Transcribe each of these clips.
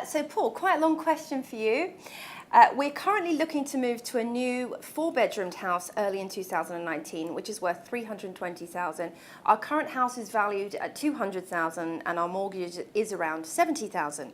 So Paul, quite a long question for you. We're currently looking to move to a new 4-bedroomed house early in 2019, which is worth $320,000. Our current house is valued at $200,000 and our mortgage is around $70,000.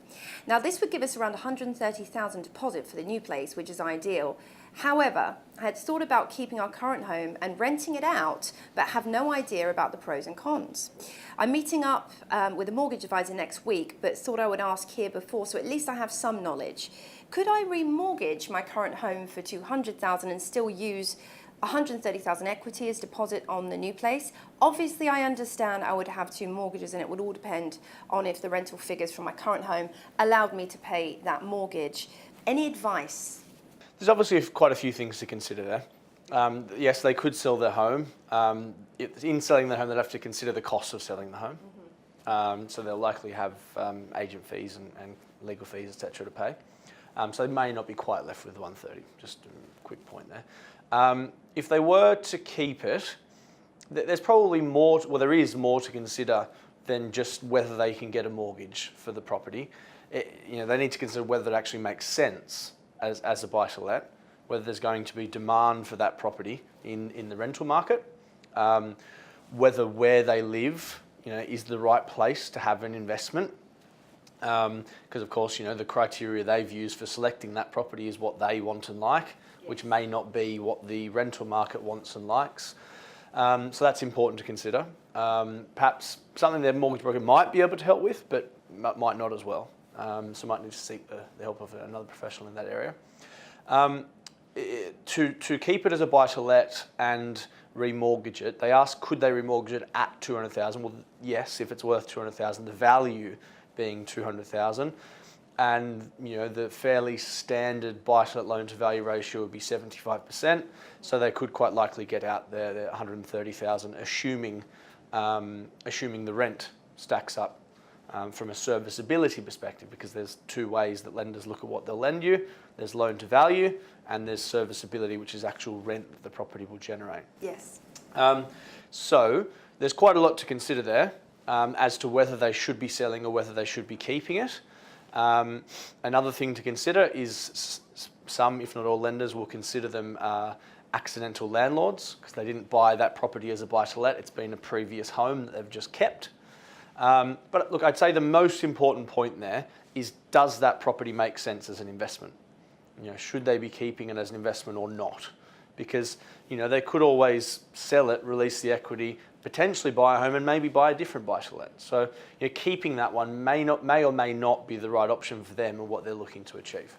Now this would give us around $130,000 deposit for the new place, which is ideal. However, I had thought about keeping our current home and renting it out, but have no idea about the pros and cons. I'm meeting up with a mortgage advisor next week, but thought I would ask here before, so at least I have some knowledge. Could I remortgage my current home for $200,000 and still use $130,000 equity as deposit on the new place? Obviously, I understand I would have 2 mortgages, and it would all depend on if the rental figures from my current home allowed me to pay that mortgage. Any advice? There's obviously quite a few things to consider there. Yes, they could sell their home. In selling their home, they'd have to consider the cost of selling the home. Mm-hmm. So they'll likely have agent fees and legal fees, etc. to pay. So they may not be quite left with 130. Just a quick point there. If they were to keep it, there's probably more. Well, there is more to consider than just whether they can get a mortgage for the property. They need to consider whether it actually makes sense as a buy-to-let, whether there's going to be demand for that property in the rental market, whether where they live, is the right place to have an investment. Because of course, the criteria they've used for selecting that property is what they want and like, which may not be what the rental market wants and likes. So that's important to consider. Perhaps something their mortgage broker might be able to help with, but might not as well. So might need to seek the help of another professional in that area. To keep it as a buy-to-let and remortgage it, they ask, could they remortgage it at $200,000? Well, yes, if it's worth $200,000, the value being $200,000, and the fairly standard buy-to-let loan-to-value ratio would be 75%. So they could quite likely get out their $130,000, assuming the rent stacks up. From a serviceability perspective, because there's 2 ways that lenders look at what they'll lend you. There's loan to value and there's serviceability, which is actual rent that the property will generate. Yes. So there's quite a lot to consider there as to whether they should be selling or whether they should be keeping it. Another thing to consider is some, if not all lenders, will consider them accidental landlords because they didn't buy that property as a buy-to-let. It's been a previous home that they've just kept. But look, I'd say the most important point there is, does that property make sense as an investment? Should they be keeping it as an investment or not? Because, they could always sell it, release the equity, potentially buy a home and maybe buy a different buy-to-let. So, keeping that one may or may not be the right option for them and what they're looking to achieve.